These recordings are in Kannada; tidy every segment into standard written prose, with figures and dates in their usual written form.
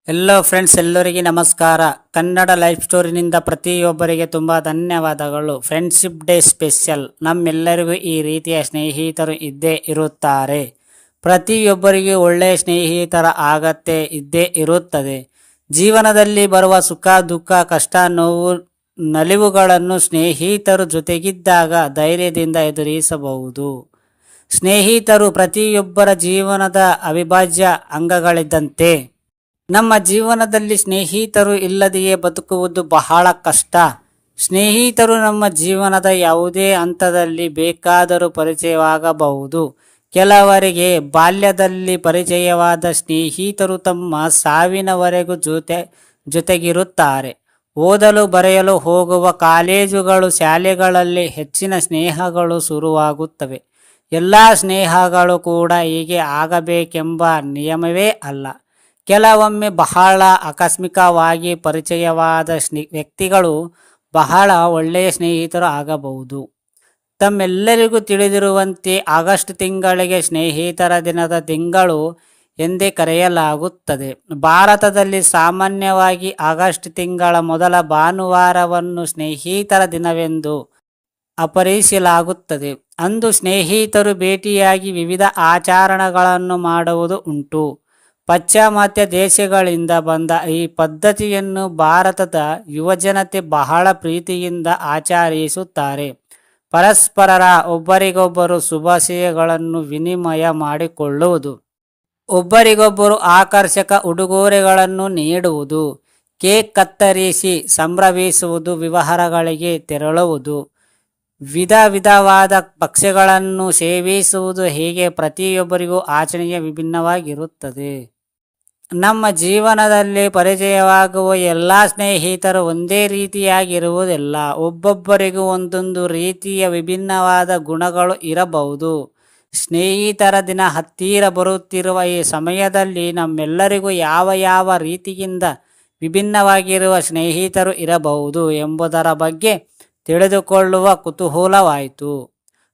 ಎಲ್ಲೋ ಫ್ರೆಂಡ್ಸ್, ಎಲ್ಲರಿಗೆ ನಮಸ್ಕಾರ. ಕನ್ನಡ ಲೈಫ್ ಸ್ಟೋರಿನಿಂದ ಪ್ರತಿಯೊಬ್ಬರಿಗೆ ತುಂಬ ಧನ್ಯವಾದಗಳು. Friendship day special. ನಮ್ಮೆಲ್ಲರಿಗೂ ಈ ರೀತಿಯ ಸ್ನೇಹಿತರು ಇದ್ದೇ ಇರುತ್ತಾರೆ. ಪ್ರತಿಯೊಬ್ಬರಿಗೂ ಒಳ್ಳೆಯ ಸ್ನೇಹಿತರ ಅಗತ್ಯ ಇದ್ದೇ ಇರುತ್ತದೆ. ಜೀವನದಲ್ಲಿ ಬರುವ ಸುಖ ದುಃಖ ಕಷ್ಟ ನೋವು ನಲಿವುಗಳನ್ನು ಸ್ನೇಹಿತರು ಜೊತೆಗಿದ್ದಾಗ ಧೈರ್ಯದಿಂದ ಎದುರಿಸಬಹುದು. ಸ್ನೇಹಿತರು ಪ್ರತಿಯೊಬ್ಬರ ಜೀವನದ ಅವಿಭಾಜ್ಯ ಅಂಗಗಳಿದ್ದಂತೆ. ನಮ್ಮ ಜೀವನದಲ್ಲಿ ಸ್ನೇಹಿತರು ಇಲ್ಲದೆಯೇ ಬದುಕುವುದು ಬಹಳ ಕಷ್ಟ. ಸ್ನೇಹಿತರು ನಮ್ಮ ಜೀವನದ ಯಾವುದೇ ಹಂತದಲ್ಲಿ ಬೇಕಾದರೂ ಪರಿಚಯವಾಗಬಹುದು. ಕೆಲವರಿಗೆ ಬಾಲ್ಯದಲ್ಲಿ ಪರಿಚಯವಾದ ಸ್ನೇಹಿತರು ತಮ್ಮ ಸಾವಿನವರೆಗೂ ಜೊತೆಗಿರುತ್ತಾರೆ. ಓದಲು ಬರೆಯಲು ಹೋಗುವ ಕಾಲೇಜುಗಳು ಶಾಲೆಗಳಲ್ಲಿ ಹೆಚ್ಚಿನ ಸ್ನೇಹಗಳು ಶುರುವಾಗುತ್ತವೆ. ಎಲ್ಲ ಸ್ನೇಹಗಳು ಕೂಡ ಹೀಗೆ ಆಗಬೇಕೆಂಬ ನಿಯಮವೇ ಅಲ್ಲ. ಕೆಲವೊಮ್ಮೆ ಬಹಳ ಆಕಸ್ಮಿಕವಾಗಿ ಪರಿಚಯವಾದ ವ್ಯಕ್ತಿಗಳು ಬಹಳ ಒಳ್ಳೆಯ ಸ್ನೇಹಿತರು ಆಗಬಹುದು. ತಮ್ಮೆಲ್ಲರಿಗೂ ತಿಳಿದಿರುವಂತೆ ಆಗಸ್ಟ್ ತಿಂಗಳಿಗೆ ಸ್ನೇಹಿತರ ದಿನದ ತಿಂಗಳು ಎಂದೇ ಕರೆಯಲಾಗುತ್ತದೆ. ಭಾರತದಲ್ಲಿ ಸಾಮಾನ್ಯವಾಗಿ ಆಗಸ್ಟ್ ತಿಂಗಳ ಮೊದಲ ಭಾನುವಾರವನ್ನು ಸ್ನೇಹಿತರ ದಿನವೆಂದು ಆಚರಿಸಲಾಗುತ್ತದೆ. ಅಂದು ಸ್ನೇಹಿತರು ಭೇಟಿಯಾಗಿ ವಿವಿಧ ಆಚರಣೆಗಳನ್ನು ಮಾಡುವುದು ಉಂಟು. ಪಾಶ್ಚಿಮಾತ್ಯ ದೇಶಗಳಿಂದ ಬಂದ ಈ ಪದ್ಧತಿಯನ್ನು ಭಾರತದ ಯುವಜನತೆ ಬಹಳ ಪ್ರೀತಿಯಿಂದ ಆಚರಿಸುತ್ತಾರೆ. ಪರಸ್ಪರರ ಒಬ್ಬರಿಗೊಬ್ಬರು ಶುಭಾಶಯಗಳನ್ನು ವಿನಿಮಯ ಮಾಡಿಕೊಳ್ಳುವುದು, ಒಬ್ಬರಿಗೊಬ್ಬರು ಆಕರ್ಷಕ ಉಡುಗೊರೆಗಳನ್ನು ನೀಡುವುದು, ಕೇಕ್ ಕತ್ತರಿಸಿ ಸಂಭ್ರಮಿಸುವುದು, ವಿವಾಹಗಳಿಗೆ ತೆರಳುವುದು, ವಿಧವಾದ ಭಕ್ಷ್ಯಗಳನ್ನು ಸೇವಿಸುವುದು, ಹೀಗೆ ಪ್ರತಿಯೊಬ್ಬರಿಗೂ ಆಚರಣೆಯ ವಿಭಿನ್ನವಾಗಿರುತ್ತದೆ. ನಮ್ಮ ಜೀವನದಲ್ಲಿ ಪರಿಚಯವಾಗುವ ಎಲ್ಲ ಸ್ನೇಹಿತರು ಒಂದೇ ರೀತಿಯಾಗಿರುವುದಿಲ್ಲ. ಒಬ್ಬೊಬ್ಬರಿಗೂ ಒಂದೊಂದು ರೀತಿಯ ವಿಭಿನ್ನವಾದ ಗುಣಗಳು ಇರಬಹುದು. ಸ್ನೇಹಿತರ ದಿನ ಹತ್ತಿರ ಬರುತ್ತಿರುವ ಈ ಸಮಯದಲ್ಲಿ ನಮ್ಮೆಲ್ಲರಿಗೂ ಯಾವ ರೀತಿಯಿಂದ ವಿಭಿನ್ನವಾಗಿರುವ ಸ್ನೇಹಿತರು ಇರಬಹುದು ಎಂಬುದರ ಬಗ್ಗೆ ತಿಳಿದುಕೊಳ್ಳುವ ಕುತೂಹಲವಾಯಿತು.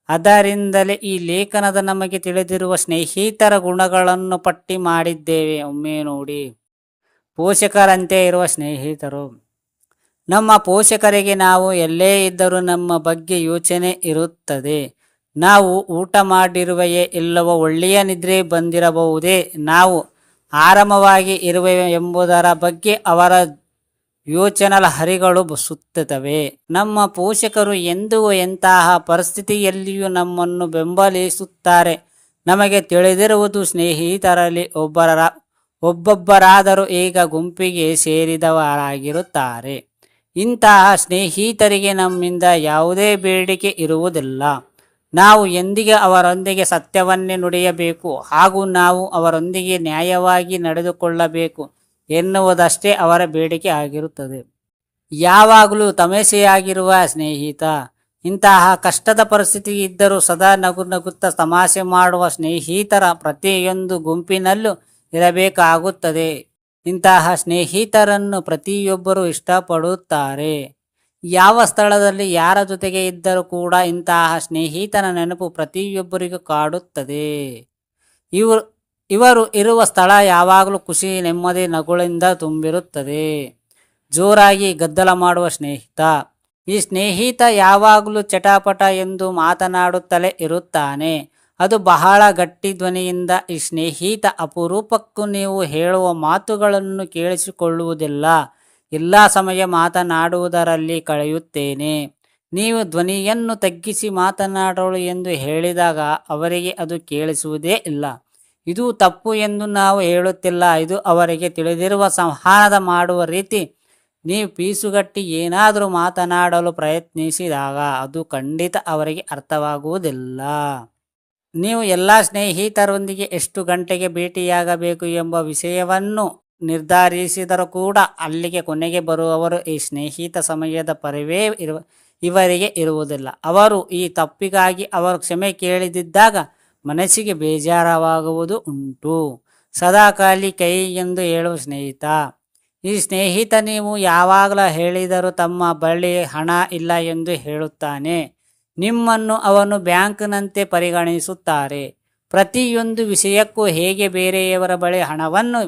ಅದರಿಂದಲೇ ಈ ಲೇಖನದ ನಮಗೆ ತಿಳಿದಿರುವ ಸ್ನೇಹಿತರ ಗುಣಗಳನ್ನು ಪಟ್ಟಿ ಮಾಡಿದ್ದೇವೆ. ಒಮ್ಮೆ ನೋಡಿ. ಪೋಷಕರಂತೆ ಇರುವ ಸ್ನೇಹಿತರು. ನಮ್ಮ ಪೋಷಕರಿಗೆ ನಾವು ಎಲ್ಲೇ ಇದ್ದರೂ ನಮ್ಮ ಬಗ್ಗೆ ಯೋಚನೆ ಇರುತ್ತದೆ. ನಾವು ಊಟ ಮಾಡಿರುವೆಯೇ ಇಲ್ಲವೋ, ಒಳ್ಳೆಯ ನಿದ್ರೆ ಬಂದಿರಬಹುದೇ, ನಾವು ಆರಾಮವಾಗಿ ಇರುವೆವೆ ಎಂಬುದರ ಬಗ್ಗೆ ಅವರ ಯೋಚನಾ ಹರಿಗಳು ಸುತ್ತುತ್ತವೆ. ನಮ್ಮ ಪೋಷಕರು ಎಂದೂ ಎಂತಹ ಪರಿಸ್ಥಿತಿಯಲ್ಲಿಯೂ ನಮ್ಮನ್ನು ಬೆಂಬಲಿಸುತ್ತಾರೆ. ನಮಗೆ ತಿಳಿದಿರುವುದು ಸ್ನೇಹಿತರಲ್ಲಿ ಒಬ್ಬೊಬ್ಬರಾದರೂ ಈಗ ಗುಂಪಿಗೆ ಸೇರಿದವರಾಗಿರುತ್ತಾರೆ. ಇಂತಹ ಸ್ನೇಹಿತರಿಗೆ ನಮ್ಮಿಂದ ಯಾವುದೇ ಬೇಡಿಕೆ ಇರುವುದಿಲ್ಲ. ನಾವು ಎಂದಿಗೆ ಅವರೊಂದಿಗೆ ಸತ್ಯವನ್ನೇ ನುಡಿಯಬೇಕು ಹಾಗೂ ನಾವು ಅವರೊಂದಿಗೆ ನ್ಯಾಯವಾಗಿ ನಡೆದುಕೊಳ್ಳಬೇಕು ಎನ್ನುವುದಷ್ಟೇ ಅವರ ಬೇಡಿಕೆ ಆಗಿರುತ್ತದೆ. ಯಾವಾಗಲೂ ತಮಾಷೆಯಾಗಿರುವ ಸ್ನೇಹಿತ. ಇಂತಹ ಕಷ್ಟದ ಪರಿಸ್ಥಿತಿ ಇದ್ದರೂ ಸದಾ ನಗುತ್ತಾ ತಮಾಷೆ ಮಾಡುವ ಸ್ನೇಹಿತರ ಪ್ರತಿಯೊಂದು ಗುಂಪಿನಲ್ಲೂ ಇರಬೇಕಾಗುತ್ತದೆ. ಇಂತಹ ಸ್ನೇಹಿತರನ್ನು ಪ್ರತಿಯೊಬ್ಬರೂ ಇಷ್ಟಪಡುತ್ತಾರೆ. ಯಾವ ಸ್ಥಳದಲ್ಲಿ ಯಾರ ಜೊತೆಗೆ ಇದ್ದರೂ ಕೂಡ ಇಂತಹ ಸ್ನೇಹಿತನ ನೆನಪು ಪ್ರತಿಯೊಬ್ಬರಿಗೂ ಕಾಡುತ್ತದೆ. ಇವರು ಇರುವ ಸ್ಥಳ ಯಾವಾಗಲೂ ಖುಷಿ ನೆಮ್ಮದಿ ನಗುಳಿಂದ ತುಂಬಿರುತ್ತದೆ. ಜೋರಾಗಿ ಗದ್ದಲ ಮಾಡುವ ಸ್ನೇಹಿತ. ಈ ಸ್ನೇಹಿತ ಯಾವಾಗಲೂ ಚಟಪಟ ಎಂದು ಮಾತನಾಡುತ್ತಲೇ ಇರುತ್ತಾನೆ. ಅದು ಬಹಳ ಗಟ್ಟಿ ಧ್ವನಿಯಿಂದ. ಈ ಸ್ನೇಹಿತ ಅಪರೂಪಕ್ಕೂ ನೀವು ಹೇಳುವ ಮಾತುಗಳನ್ನು ಕೇಳಿಸಿಕೊಳ್ಳುವುದಿಲ್ಲ. ಎಲ್ಲ ಸಮಯ ಮಾತನಾಡುವುದರಲ್ಲಿ ಕಳೆಯುತ್ತೇನೆ. ನೀವು ಧ್ವನಿಯನ್ನು ತಗ್ಗಿಸಿ ಮಾತನಾಡಲು ಎಂದು ಹೇಳಿದಾಗ ಅವರಿಗೆ ಅದು ಕೇಳಿಸುವುದೇ ಇಲ್ಲ. ಇದು ತಪ್ಪು ಎಂದು ನಾವು ಹೇಳುತ್ತಿಲ್ಲ. ಇದು ಅವರಿಗೆ ತಿಳಿದಿರುವ ಸಂವಹನ ಮಾಡುವ ರೀತಿ. ನೀವು ಪೀಸುಗಟ್ಟಿ ಏನಾದರೂ ಮಾತನಾಡಲು ಪ್ರಯತ್ನಿಸಿದಾಗ ಅದು ಖಂಡಿತ ಅವರಿಗೆ ಅರ್ಥವಾಗುವುದಿಲ್ಲ. ನೀವು ಎಲ್ಲ ಸ್ನೇಹಿತರೊಂದಿಗೆ ಎಷ್ಟು ಗಂಟೆಗೆ ಭೇಟಿಯಾಗಬೇಕು ಎಂಬ ವಿಷಯವನ್ನು ನಿರ್ಧರಿಸಿದರೂ ಕೂಡ ಅಲ್ಲಿಗೆ ಕೊನೆಗೆ ಬರುವವರು ಈ ಸ್ನೇಹಿತ ಸಮಯದ ಪರಿವೇ ಇವರಿಗೆ ಇರುವುದಿಲ್ಲ. ಅವರು ಈ ತಪ್ಪಿಗಾಗಿ ಅವರು ಕ್ಷಮೆ ಕೇಳಿದಿದ್ದಾಗ ಮನಸ್ಸಿಗೆ ಬೇಜಾರವಾಗುವುದು ಉಂಟು. ಸದಾ ಖಾಲಿ ಕೈ ಎಂದು ಹೇಳುವ ಸ್ನೇಹಿತ. ಈ ಸ್ನೇಹಿತ ನೀವು ಯಾವಾಗಲೂ ಹೇಳಿದರೂ ತಮ್ಮ ಬಳಿ ಹಣ ಇಲ್ಲ ಎಂದು ಹೇಳುತ್ತಾನೆ. ನಿಮ್ಮನ್ನು ಅವನು ಬ್ಯಾಂಕ್ನಂತೆ ಪರಿಗಣಿಸುತ್ತಾರೆ. ಪ್ರತಿಯೊಂದು ವಿಷಯಕ್ಕೂ ಹೇಗೆ ಬೇರೆಯವರ ಬಳಿ ಹಣವನ್ನು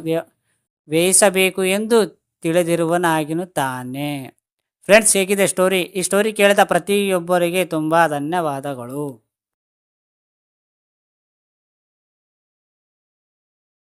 ಬೇಯಿಸಬೇಕು ಎಂದು ತಿಳಿದಿರುವನಾಗಿರುತ್ತಾನೆ. ಫ್ರೆಂಡ್ಸ್, ಹೇಗಿದೆ ಸ್ಟೋರಿ? ಈ ಸ್ಟೋರಿ ಕೇಳಿದ ಪ್ರತಿಯೊಬ್ಬರಿಗೆ ತುಂಬ ಧನ್ಯವಾದಗಳು.